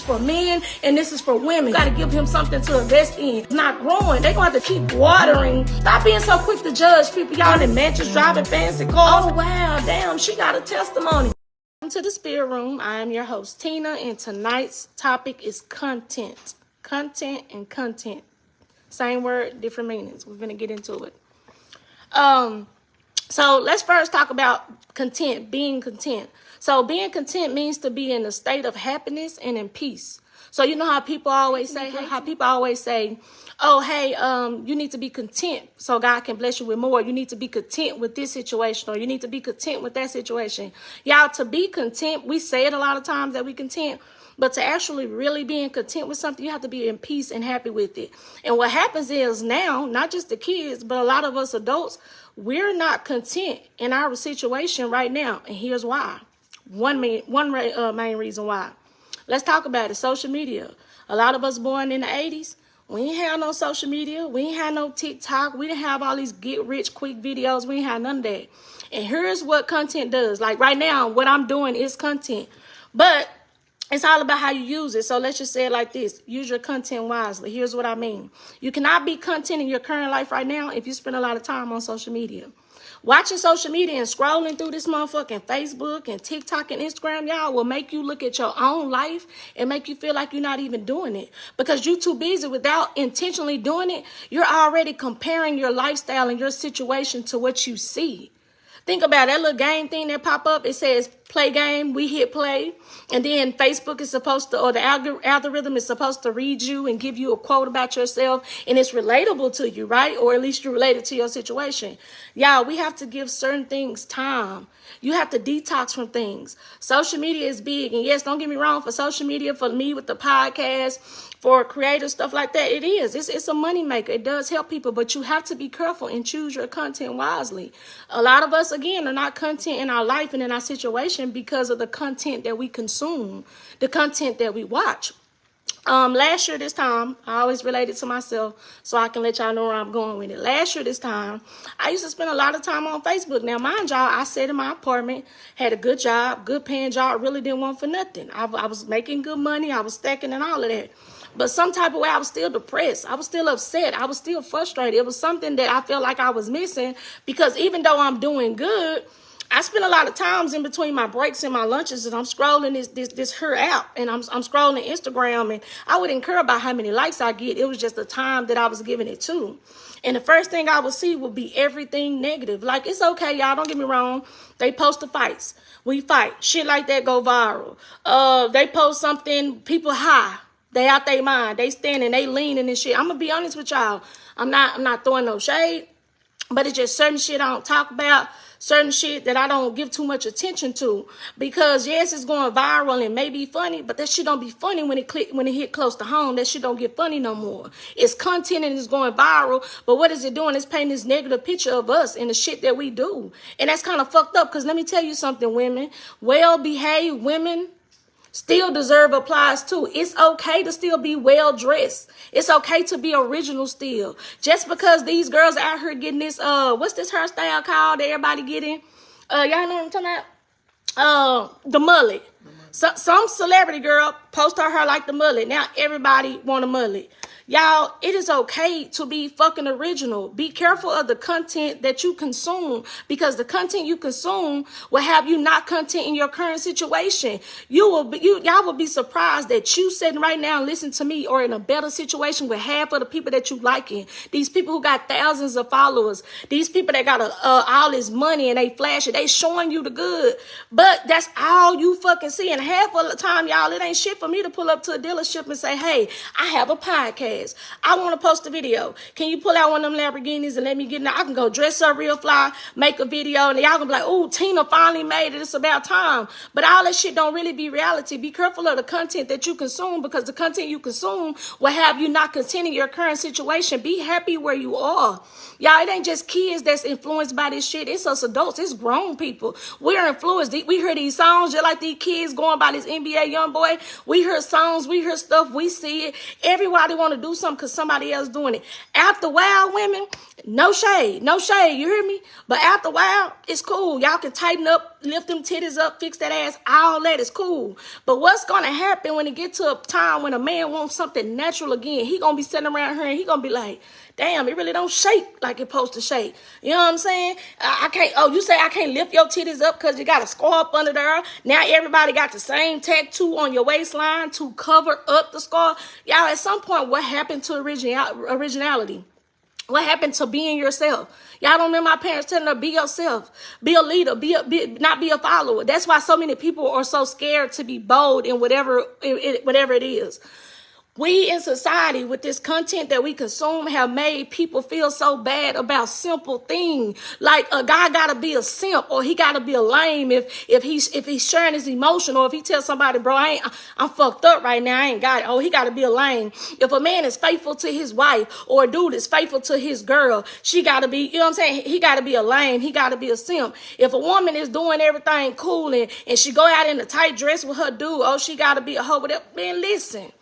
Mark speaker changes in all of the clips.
Speaker 1: is for men and this is for women. You gotta give him something to invest in. It's not growing. They're gonna have to keep watering. Stop being so quick to judge people. Y'all in mansions driving fancy cars. Oh wow, damn, she got a testimony. Welcome to the Spirit Room. I am your host, Tina, and tonight's topic is content. Content and content. Same word, different meanings. We're gonna get into it. So let's first talk about content, being content. So being content means to be in a state of happiness and in peace. So you know how people always say, oh, hey, you need to be content so God can bless you with more. You need to be content with this situation, or you need to be content with that situation. Y'all, to be content, we say it a lot of times that we content, but to actually really being content with something, you have to be in peace and happy with it. And what happens is now, not just the kids, but a lot of us adults, we're not content in our situation right now. And here's why. One main reason why. Let's talk about it. Social media. A lot of us born in the 80s, we ain't have no social media. We ain't have no TikTok. We didn't have all these get rich quick videos. We ain't have none of that. And here's what content does. Like right now, what I'm doing is content. But it's all about how you use it. So let's just say it like this. Use your content wisely. Here's what I mean. You cannot be content in your current life right now if you spend a lot of time on social media. Watching social media and scrolling through this motherfucking Facebook and TikTok and Instagram, y'all, will make you look at your own life and make you feel like you're not even doing it. Because you're too busy without intentionally doing it. You're already comparing your lifestyle and your situation to what you see. Think about that little game thing that pop up. It says play game. We hit play. And then Facebook is supposed to, or the algorithm is supposed to read you and give you a quote about yourself. And it's relatable to you, right? Or at least you're related to your situation. Y'all, we have to give certain things time. You have to detox from things. Social media is big. And yes, don't get me wrong, for social media, for me with the podcast, for creative stuff like that, it is. It's a money maker. It does help people, but you have to be careful and choose your content wisely. A lot of us, again, are not content in our life and in our situation because of the content that we consume, the content that we watch. Last year this time, I always relate it to myself so I can let y'all know where I'm going with it. Last year this time, I used to spend a lot of time on Facebook. Now, mind y'all, I sat in my apartment, had a good job, good paying job, really didn't want for nothing. I was making good money, I was stacking and all of that. But some type of way, I was still depressed. I was still upset. I was still frustrated. It was something that I felt like I was missing because even though I'm doing good, I spend a lot of times in between my breaks and my lunches and I'm scrolling this her app and I'm scrolling Instagram, and I wouldn't care about how many likes I get. It was just the time that I was giving it to. And the first thing I would see would be everything negative. Like, it's okay, y'all. Don't get me wrong. They post the fights. We fight. Shit like that go viral. They post something, people high. They out their mind. They standing, they leaning and shit. I'm going to be honest with y'all. I'm not throwing no shade, but it's just certain shit I don't talk about, certain shit that I don't give too much attention to. Because yes, it's going viral and may be funny, but that shit don't be funny when it hit close to home. That shit don't get funny no more. It's content and it's going viral, but what is it doing? It's painting this negative picture of us and the shit that we do. And that's kind of fucked up, because let me tell you something, women. Well-behaved women still deserve applause too. It's okay to still be well dressed. It's okay to be original still. Just because these girls out here getting this, what's this hairstyle called? Everybody getting, y'all know what I'm talking about? The mullet. So, some celebrity girl post her hair like the mullet. Now everybody want a mullet. Y'all, it is okay to be fucking original. Be careful of the content that you consume, because the content you consume will have you not content in your current situation. Y'all will be surprised that you sitting right now and listen to me or in a better situation with half of the people that you liking. These people who got thousands of followers. These people that got all this money and they flash it. They showing you the good. But that's all you fucking see. And half of the time, y'all, it ain't shit for me to pull up to a dealership and say, hey, I have a podcast. I want to post a video. Can you pull out one of them Lamborghinis and let me get in there? I can go dress up real fly, make a video, and y'all gonna be like, oh, Tina finally made it. It's about time. But all that shit don't really be reality. Be careful of the content that you consume, because the content you consume will have you not content in your current situation. Be happy where you are. Y'all, it ain't just kids that's influenced by this shit. It's us adults. It's grown people. We're influenced. We hear these songs just like these kids going by this NBA young boy. We hear songs. We hear stuff. We see it. Everybody want to to do something because somebody else doing it. After a while, women, no shade, you hear me? But after a while, it's cool. Y'all can tighten up, lift them titties up, fix that ass, all that is cool. But what's going to happen when it get to a time when a man wants something natural again? He going to be sitting around here and he going to be like, damn, it really don't shake like it's supposed to shake. You know what I'm saying? I can't, oh, you say I can't lift your titties up because you got a scar up under there. Now everybody got the same tattoo on your waistline to cover up the scar. Y'all, at some point, what happened to originality? What happened to being yourself? Y'all don't remember my parents telling her, be yourself, be a leader, not be a follower. That's why so many people are so scared to be bold in whatever it is. We in society with this content that we consume have made people feel so bad about simple things. Like a guy gotta be a simp or he gotta be a lame if he's sharing his emotion, or if he tells somebody, bro, I'm fucked up right now, I ain't got it. Oh, he gotta be a lame. If a man is faithful to his wife or a dude is faithful to his girl, she gotta be, you know what I'm saying? He gotta be a lame. He gotta be a simp. If a woman is doing everything cool and she go out in a tight dress with her dude, oh, she gotta be a hoe. Man, listen.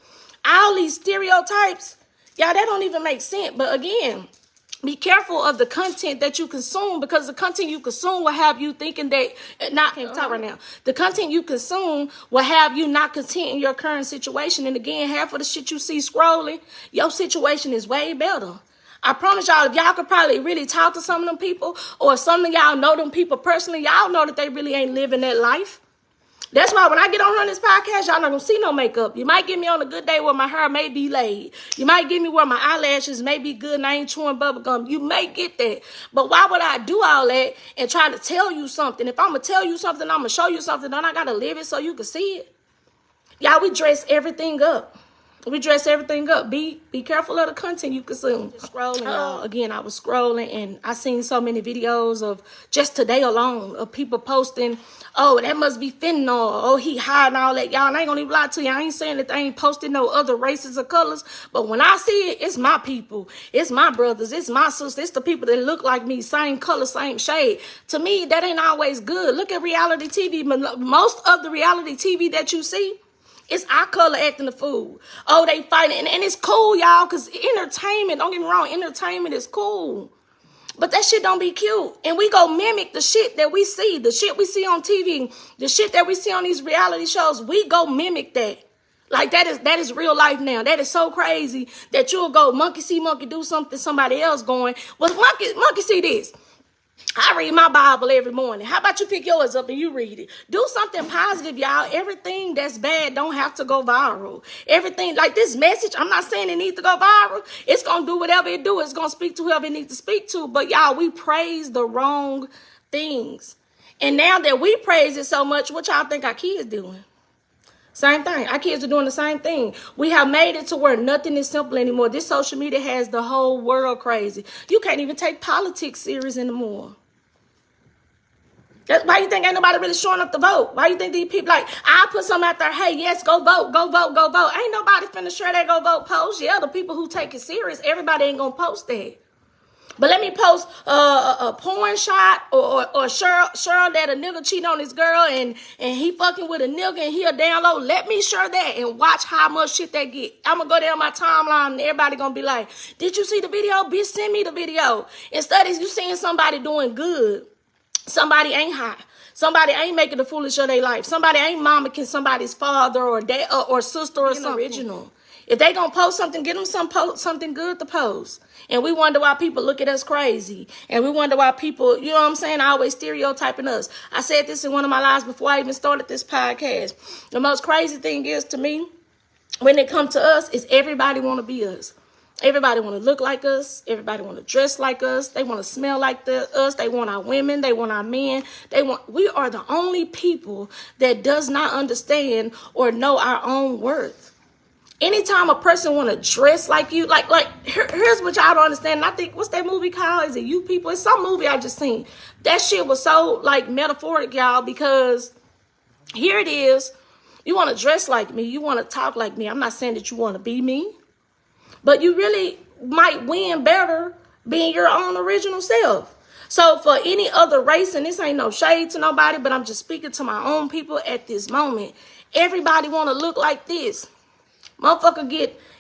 Speaker 1: All these stereotypes, y'all, that don't even make sense. But again, be careful of the content that you consume, because the content you consume will have you thinking that, can't talk right now. The content you consume will have you not content in your current situation. And again, half of the shit you see scrolling, your situation is way better. I promise y'all, if y'all could probably really talk to some of them people, or some of y'all know them people personally, y'all know that they really ain't living that life. That's why when I get on this podcast, y'all not gonna see no makeup. You might get me on a good day where my hair may be laid. You might get me where my eyelashes may be good and I ain't chewing bubble gum. You may get that. But why would I do all that and try to tell you something? If I'm gonna tell you something, I'm gonna show you something, then I gotta live it so you can see it. Y'all, we dress everything up. We dress everything up. Be careful of the content you consume. Scrolling, y'all. Again, I was scrolling and I seen so many videos of just today alone of people posting, oh, that must be fentanyl. Oh, he hiding all that. Y'all, I ain't gonna even lie to you. I ain't saying that they ain't posting no other races or colors. But when I see it, it's my people. It's my brothers. It's my sisters. It's the people that look like me. Same color, same shade. To me, that ain't always good. Look at reality TV. Most of the reality TV that you see, it's our color acting the fool. Oh, they fighting. And it's cool, y'all, because entertainment, don't get me wrong, entertainment is cool. But that shit don't be cute. And we go mimic the shit that we see, the shit we see on TV, the shit that we see on these reality shows. We go mimic that. Like that is real life now. That is so crazy that you'll go monkey see monkey do something somebody else going, well, monkey see this. I read my Bible every morning. How about you pick yours up and you read it? Do something positive, y'all. Everything that's bad don't have to go viral. Everything like this message, I'm not saying it needs to go viral. It's going to do whatever it do. It's going to speak to whoever it needs to speak to. But y'all, we praise the wrong things. And now that we praise it so much, what y'all think our kids doing? Same thing. Our kids are doing the same thing. We have made it to where nothing is simple anymore. This social media has the whole world crazy. You can't even take politics serious anymore. That's why you think ain't nobody really showing up to vote? Why you think these people like, I put something out there, hey, yes, go vote, go vote, go vote. Ain't nobody finna share that go vote post. Yeah, the people who take it serious, everybody ain't gonna post that. But let me post a porn shot or Cheryl that a nigga cheating on his girl and he fucking with a nigga and he'll download. Let me share that and watch how much shit they get. I'm gonna go down my timeline and everybody gonna be like, did you see the video? Bitch, send me the video. Instead of you seeing somebody doing good, somebody ain't high. Somebody ain't making a foolish of their life. Somebody ain't mimicking somebody's father or dad or sister or something. Original. If they gonna post something, get them something good to post. And we wonder why people look at us crazy. And we wonder why people, you know what I'm saying, always stereotyping us. I said this in one of my lives before I even started this podcast. The most crazy thing is to me, when it comes to us, is everybody want to be us. Everybody want to look like us. Everybody want to dress like us. They want to smell like us. They want our women. They want our men. We are the only people that does not understand or know our own worth. Anytime a person want to dress like you, here's what y'all don't understand. And I think, what's that movie called? Is it You People? It's some movie I just seen. That shit was so, metaphoric, y'all, because here it is. You want to dress like me. You want to talk like me. I'm not saying that you want to be me. But you really might win better being your own original self. So for any other race, and this ain't no shade to nobody, but I'm just speaking to my own people at this moment. Everybody want to look like this. Motherfucker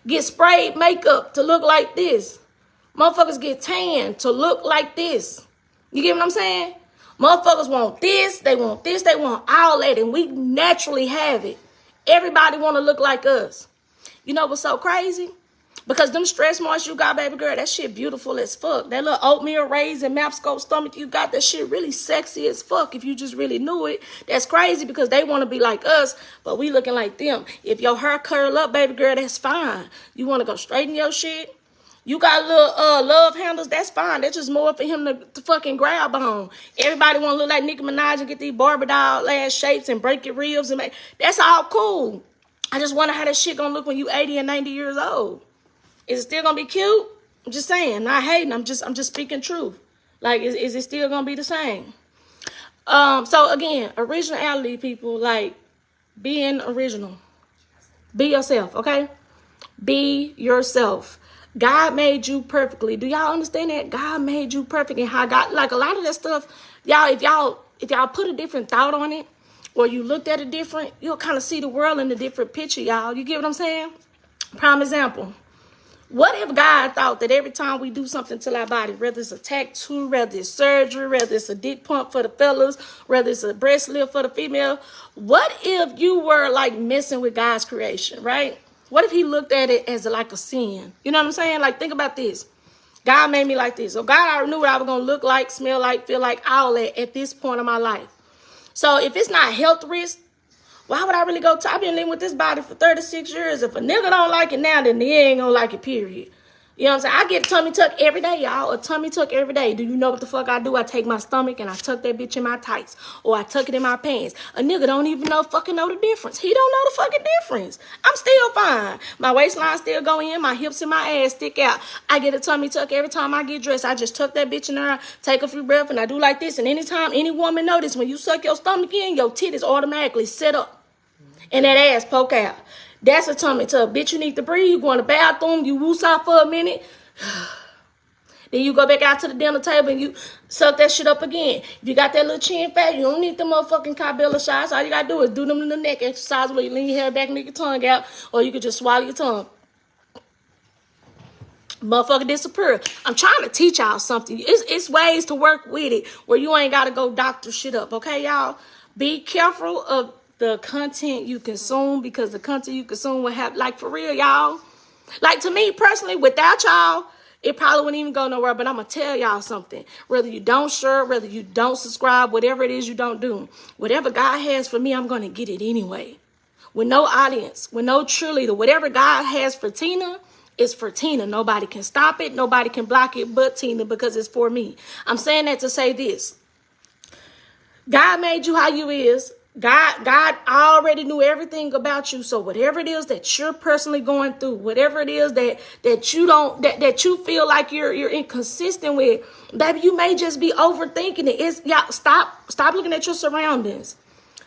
Speaker 1: get sprayed makeup to look like this. Motherfuckers get tan to look like this. You get what I'm saying? Motherfuckers want this, they want this, they want all that, and we naturally have it. Everybody want to look like us. You know what's so crazy? Because them stretch marks you got, baby girl, that shit beautiful as fuck. That little oatmeal raisin MapScope stomach you got, that shit really sexy as fuck if you just really knew it. That's crazy because they want to be like us, but we looking like them. If your hair curl up, baby girl, that's fine. You want to go straighten your shit? You got little love handles, that's fine. That's just more for him to fucking grab on. Everybody want to look like Nicki Minaj and get these Barbie doll ass shapes and break your ribs and make. That's all cool. I just wonder how that shit gonna look when you 80 and 90 years old. Is it still gonna be cute? I'm just saying, not hating. I'm just speaking truth. Like, is it still gonna be the same? So again, originality, people, like being original. Be yourself, okay? Be yourself. God made you perfectly. Do y'all understand that? God made you perfect, and how God, like a lot of that stuff, y'all, if y'all put a different thought on it, or you looked at it different, you'll kind of see the world in a different picture, y'all. You get what I'm saying? Prime example. What if God thought that every time we do something to our body, whether it's a tattoo, whether it's surgery, whether it's a dick pump for the fellas, whether it's a breast lift for the female, what if you were like messing with God's creation, right? What if he looked at it as like a sin? You know what I'm saying? Like, think about this. God made me like this. So God already knew what I was going to look like, smell like, feel like, all that at this point in my life. So if it's not health risk, why would I really go I've been living with this body for 36 years. If a nigga don't like it now, then he ain't gonna like it, period. You know what I'm saying? I get a tummy tuck every day, y'all. A tummy tuck every day. Do you know what the fuck I do? I take my stomach and I tuck that bitch in my tights. Or I tuck it in my pants. A nigga don't even fucking know the difference. He don't know the fucking difference. I'm still fine. My waistline still go in. My hips and my ass stick out. I get a tummy tuck every time I get dressed. I just tuck that bitch in there, take a few breaths, and I do like this. And anytime any woman notice, when you suck your stomach in, your titties automatically sit up. And that ass poke out. That's a tummy tuck. Bitch, you need to breathe. You go in the bathroom. You woosah for a minute. Then you go back out to the dinner table and you suck that shit up again. If you got that little chin fat, you don't need them motherfucking Cabela shots. All you got to do is do them in the neck exercise where you lean your head back and leave your tongue out. Or you could just swallow your tongue. Motherfucker disappear. I'm trying to teach y'all something. It's ways to work with it where you ain't got to go doctor shit up. Okay, y'all? Be careful of the content you consume, because the content you consume will have, like, for real, y'all. Like, to me personally, without y'all, it probably wouldn't even go nowhere. But I'm going to tell y'all something. Whether you don't share, whether you don't subscribe, whatever it is you don't do, whatever God has for me, I'm going to get it anyway. With no audience, with no cheerleader. Whatever God has for Tina, it's for Tina. Nobody can stop it. Nobody can block it but Tina, because it's for me. I'm saying that to say this. God made you how you is. God already knew everything about you. So whatever it is that you're personally going through, whatever it is that you don't, that you feel like you're inconsistent with, baby, you may just be overthinking it. Y'all stop looking at your surroundings.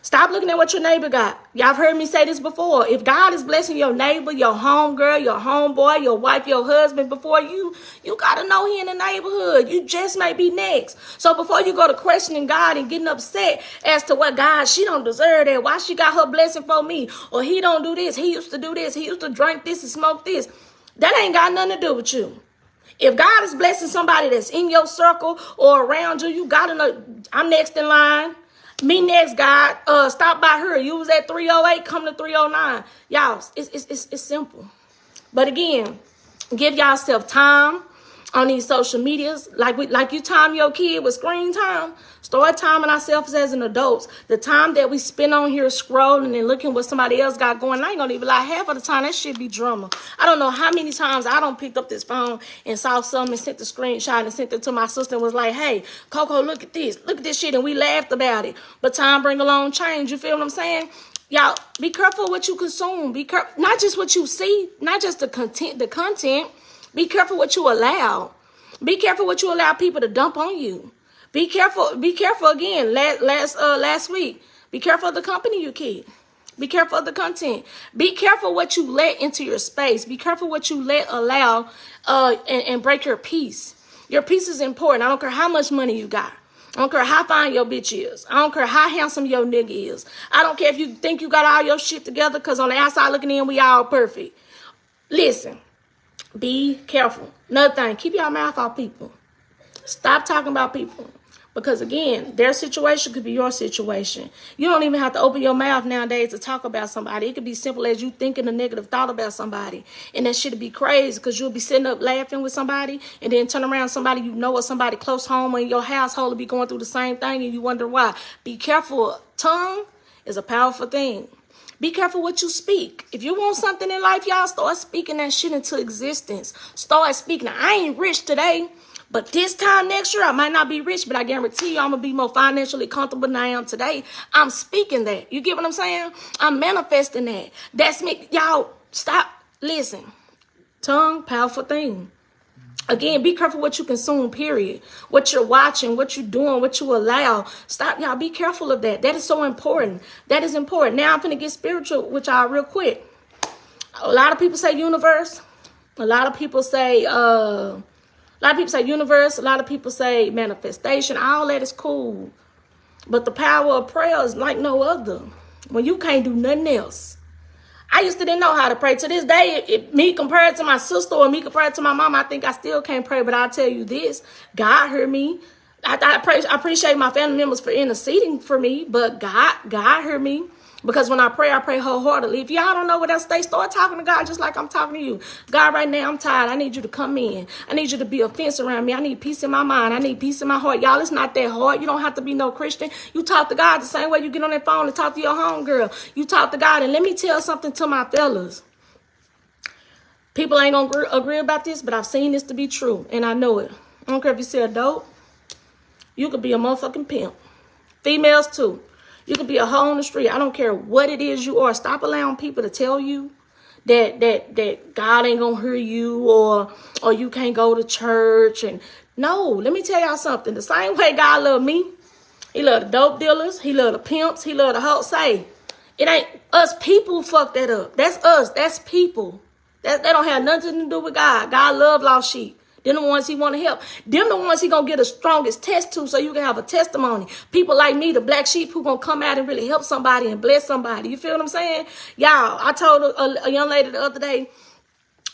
Speaker 1: Stop looking at what your neighbor got. Y'all have heard me say this before. If God is blessing your neighbor, your homegirl, your homeboy, your wife, your husband before you, you got to know he in the neighborhood. You just may be next. So before you go to questioning God and getting upset as to what God, she don't deserve that. Why she got her blessing for me? Or he don't do this. He used to do this. He used to drink this and smoke this. That ain't got nothing to do with you. If God is blessing somebody that's in your circle or around you, you got to know, I'm next in line. Me next, God. Stop by her. You was at 308, come to 309. Y'all, it's simple. But again, give yourself time on these social medias. Like you time your kid with screen time. Start timing ourselves as an adults. The time that we spend on here scrolling and looking what somebody else got going, I ain't gonna even lie, half of the time that shit be drama. I don't know how many times I don't picked up this phone and saw something and sent the screenshot and sent it to my sister and was like, hey, Coco, look at this shit, and we laughed about it. But time bring along change. You feel what I'm saying? Y'all, be careful what you consume. Be careful, not just what you see, not just the content. Be careful what you allow. Be careful what you allow people to dump on you. Be careful again. Last week. Be careful of the company you keep. Be careful of the content. Be careful what you let into your space. Be careful what you allow and break your peace. Your peace is important. I don't care how much money you got. I don't care how fine your bitch is. I don't care how handsome your nigga is. I don't care if you think you got all your shit together, because on the outside looking in, we all perfect. Listen, be careful. Another thing, keep your mouth off people. Stop talking about people. Because again, their situation could be your situation. You don't even have to open your mouth nowadays to talk about somebody. It could be simple as you thinking a negative thought about somebody. And that shit'd be crazy, because you'll be sitting up laughing with somebody and then turn around somebody you know or somebody close home or in your household will be going through the same thing and you wonder why. Be careful. Tongue is a powerful thing. Be careful what you speak. If you want something in life, y'all, start speaking that shit into existence. Start speaking. I ain't rich today, but this time next year, I might not be rich, but I guarantee you I'm going to be more financially comfortable than I am today. I'm speaking that. You get what I'm saying? I'm manifesting that. That's me. Y'all, stop. Listen. Tongue, powerful thing. Again, be careful what you consume, period. What you're watching, what you're doing, what you allow. Stop, y'all. Be careful of that. That is so important. That is important. Now I'm going to get spiritual with y'all real quick. A lot of people say universe. A lot of people say... A lot of people say universe. A lot of people say manifestation. All that is cool. But the power of prayer is like no other. When you can't do nothing else. I used to didn't know how to pray. To this day, me compared to my sister or me compared to my mom, I think I still can't pray. But I'll tell you this. God heard me. I appreciate my family members for interceding for me. But God heard me. Because when I pray wholeheartedly. If y'all don't know what else, start talking to God just like I'm talking to you. God, right now, I'm tired. I need you to come in. I need you to be a fence around me. I need peace in my mind. I need peace in my heart. Y'all, it's not that hard. You don't have to be no Christian. You talk to God the same way you get on that phone and talk to your homegirl. You talk to God. And let me tell something to my fellas. People ain't going to agree about this, but I've seen this to be true. And I know it. I don't care if you sell dope. You could be a motherfucking pimp. Females, too. You could be a hoe on the street. I don't care what it is you are. Stop allowing people to tell you that God ain't gonna hear you or you can't go to church. And no, let me tell y'all something. The same way God love me, he love the dope dealers, he love the pimps, he love the hoes. Say, it ain't us people fuck that up. That's us. That's people. That don't have nothing to do with God. God love lost sheep. Them the ones he want to help. Them the ones he going to get the strongest test to so you can have a testimony. People like me, the black sheep who going to come out and really help somebody and bless somebody. You feel what I'm saying? Y'all, I told a young lady the other day,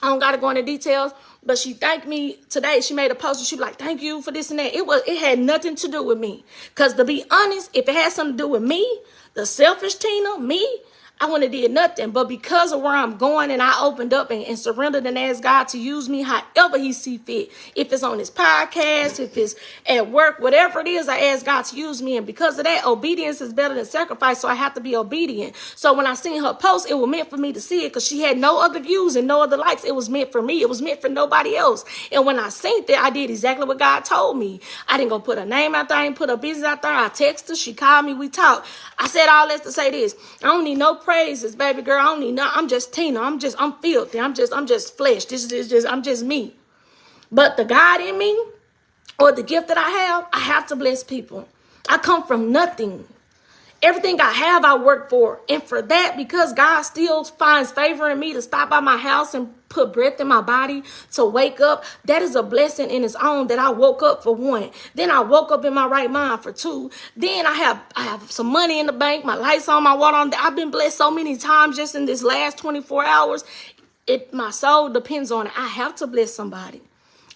Speaker 1: I don't got to go into details, but she thanked me today. She made a post and she was like, thank you for this and that. It had nothing to do with me. Because to be honest, if it had something to do with me, the selfish Tina, me, I wouldn't have did nothing. But because of where I'm going and I opened up and surrendered and asked God to use me however he see fit. If it's on his podcast, if it's at work, whatever it is, I asked God to use me. And because of that, obedience is better than sacrifice. So I have to be obedient. So when I seen her post, it was meant for me to see it because she had no other views and no other likes. It was meant for me. It was meant for nobody else. And when I seen that, I did exactly what God told me. I didn't go put her name out there. I didn't put her business out there. I texted her. She called me. We talked. I said all this to say this. I don't need no praises, baby girl. I don't need no. I'm just Tina. I'm filthy. I'm just flesh. I'm just me. But the God in me or the gift that I have to bless people. I come from nothing. Everything I have, I work for. And for that, because God still finds favor in me to stop by my house and put breath in my body to wake up, that is a blessing in its own that I woke up for one. Then I woke up in my right mind for two. Then I have some money in the bank, my lights on, my water on. I've been blessed so many times just in this last 24 hours. My soul depends on it. I have to bless somebody.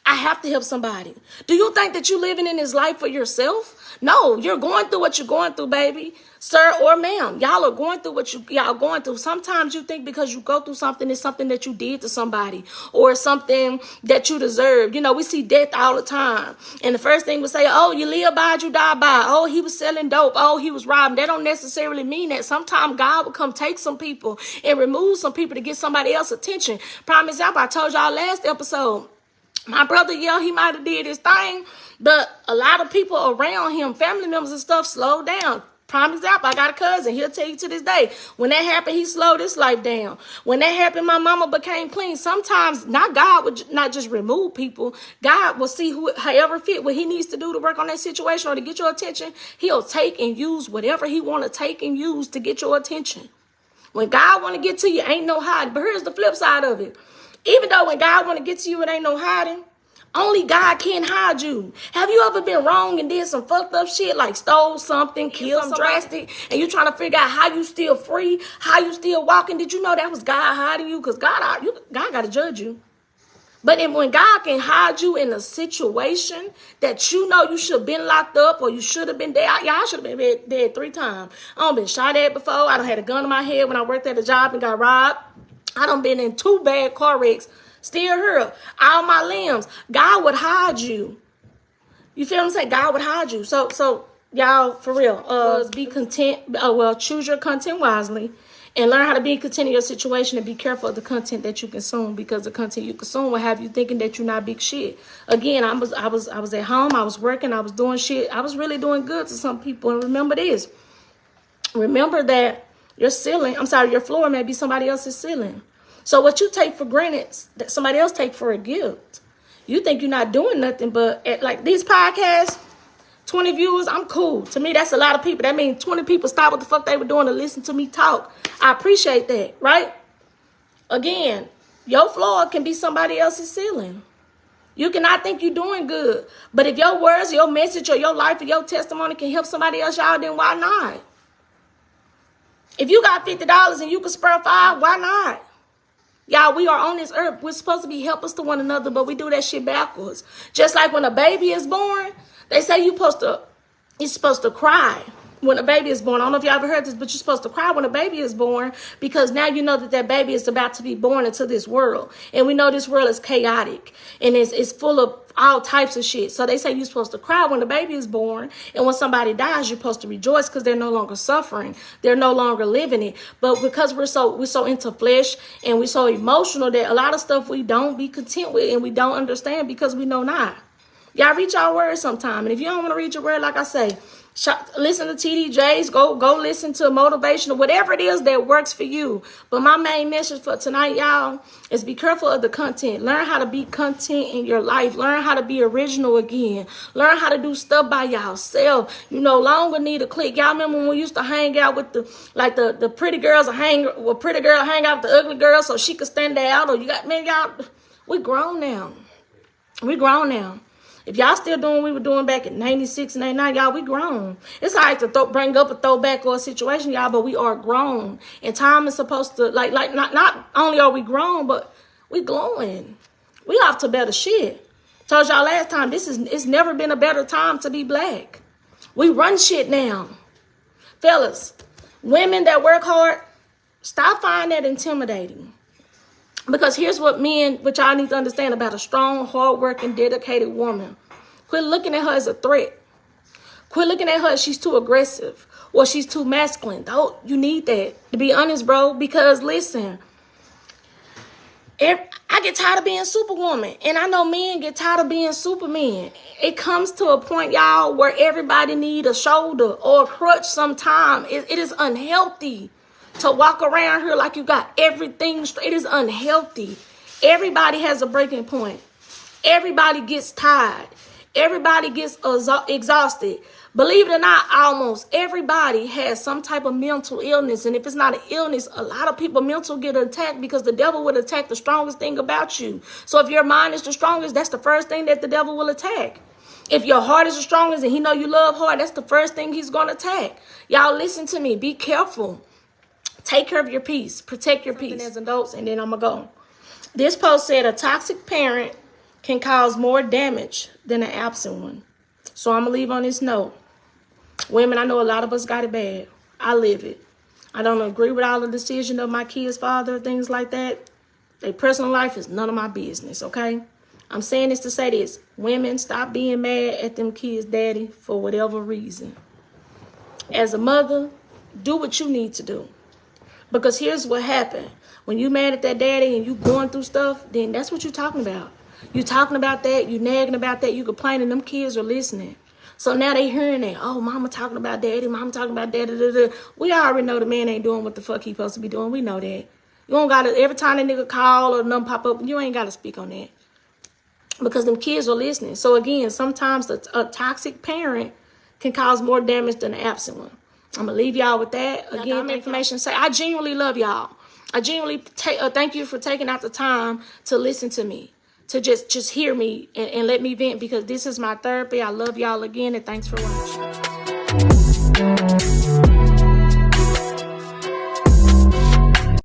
Speaker 1: I have to help somebody. Do you think that you're living in this life for yourself? No, you're going through what you're going through, baby. Sir or ma'am, y'all are going through what y'all going through. Sometimes you think because you go through something, it's something that you did to somebody or something that you deserve. You know, we see death all the time. And the first thing we say, oh, you live by it, you die by it. Oh, he was selling dope. Oh, he was robbing. That don't necessarily mean that. Sometimes God will come take some people and remove some people to get somebody else's attention. Prime example, I told y'all last episode. My brother, yeah, he might have did his thing, but a lot of people around him, family members and stuff, slowed down. Prime example, I got a cousin. He'll tell you to this day. When that happened, he slowed his life down. When that happened, my mama became clean. Sometimes, not God would not just remove people. God will see however fit what he needs to do to work on that situation or to get your attention. He'll take and use whatever he want to take and use to get your attention. When God want to get to you, ain't no hiding. But here's the flip side of it. Even though when God want to get to you, it ain't no hiding. Only God can hide you. Have you ever been wrong and did some fucked up shit, like stole something, killed something drastic, and you trying to figure out how you still free, how you still walking? Did you know that was God hiding you? Because God got to judge you. But when God can hide you in a situation that you know you should have been locked up or you should have been dead. I should have been dead 3 times. I done been shot at before. I done had a gun in my head when I worked at a job and got robbed. I done been in 2 bad car wrecks. Still here. All my limbs. God would hide you. You feel what I'm saying? God would hide you. So y'all, for real, be content. Choose your content wisely. And learn how to be content in your situation and be careful of the content that you consume, because the content you consume will have you thinking that you're not big shit. Again, I was at home, I was working, I was doing shit. I was really doing good to some people. And remember this. Remember that your floor may be somebody else's ceiling. So what you take for granted, that somebody else take for a gift. You think you're not doing nothing, but like these podcasts, 20 viewers, I'm cool. To me, that's a lot of people. That means 20 people stopped what the fuck they were doing to listen to me talk. I appreciate that, right? Again, your floor can be somebody else's ceiling. You cannot think you're doing good. But if your words, your message, or your life, or your testimony can help somebody else, y'all, then why not? If you got $50 and you can spare 5, why not? Y'all, we are on this earth. We're supposed to be helpers to one another, but we do that shit backwards. Just like when a baby is born, they say you're supposed to cry when a baby is born. I don't know if y'all ever heard this, but you're supposed to cry when a baby is born, because now you know that baby is about to be born into this world. And we know this world is chaotic and it's full of all types of shit. So they say you're supposed to cry when the baby is born. And when somebody dies, you're supposed to rejoice because they're no longer suffering. They're no longer living it. But because we're so into flesh and we're so emotional that a lot of stuff we don't be content with and we don't understand because we know not. Y'all read y'all word sometime. And if you don't want to read your word, like I say, listen to TD Jakes, go listen to motivational, whatever it is that works for you. But my main message for tonight, y'all, is be careful of the content. Learn how to be content in your life. Learn how to be original again. Learn how to do stuff by yourself. You no longer need a clique. Y'all remember when we used to hang out with the pretty girls, hang out with the ugly girls so she could stand out? Or y'all, we grown now. We grown now. If y'all still doing what we were doing back in 96 and 99, y'all, we grown. It's all right to bring up a throwback or a situation, y'all, but we are grown. And time is supposed to, not only are we grown, but we glowing. We off to better shit. Told y'all last time, it's never been a better time to be black. We run shit now. Fellas, women that work hard, stop finding that intimidating. Because here's what y'all need to understand about a strong, hardworking, dedicated woman. Quit looking at her as a threat. Quit looking at her as she's too aggressive or she's too masculine. Though you need that, to be honest, bro. Because listen, I get tired of being Superwoman. And I know men get tired of being Superman. It comes to a point, y'all, where everybody need a shoulder or a crutch sometime. It is unhealthy to walk around here like you got everything straight. It is unhealthy. Everybody has a breaking point. Everybody gets tired. Everybody gets exhausted. Believe it or not, almost everybody has some type of mental illness. And if it's not an illness, a lot of people mental get attacked because the devil would attack the strongest thing about you. So if your mind is the strongest, that's the first thing that the devil will attack. If your heart is the strongest and he know you love hard, that's the first thing he's going to attack. Y'all listen to me. Be careful. Take care of your peace. Protect your peace. As adults, and then I'm going to go. This post said a toxic parent can cause more damage than an absent one. So I'm going to leave on this note. Women, I know a lot of us got it bad. I live it. I don't agree with all the decisions of my kids' father, things like that. Their personal life is none of my business, okay? I'm saying this to say this. Women, stop being mad at them kids' daddy for whatever reason. As a mother, do what you need to do. Because here's what happened. When you mad at that daddy and you going through stuff, then that's what you're talking about. You talking about that, you nagging about that, you complaining, them kids are listening. So now they hearing that, oh, mama talking about daddy, mama talking about daddy. We already know the man ain't doing what the fuck he supposed to be doing. We know that. You don't got to, every time that nigga call or nothing pop up, you ain't got to speak on that. Because them kids are listening. So again, sometimes a toxic parent can cause more damage than an absent one. I'm going to leave y'all with that. Again, information say, I genuinely love y'all. I genuinely thank you for taking out the time to listen to me. to just hear me and let me vent, because this is my therapy. I love y'all again, and thanks for watching.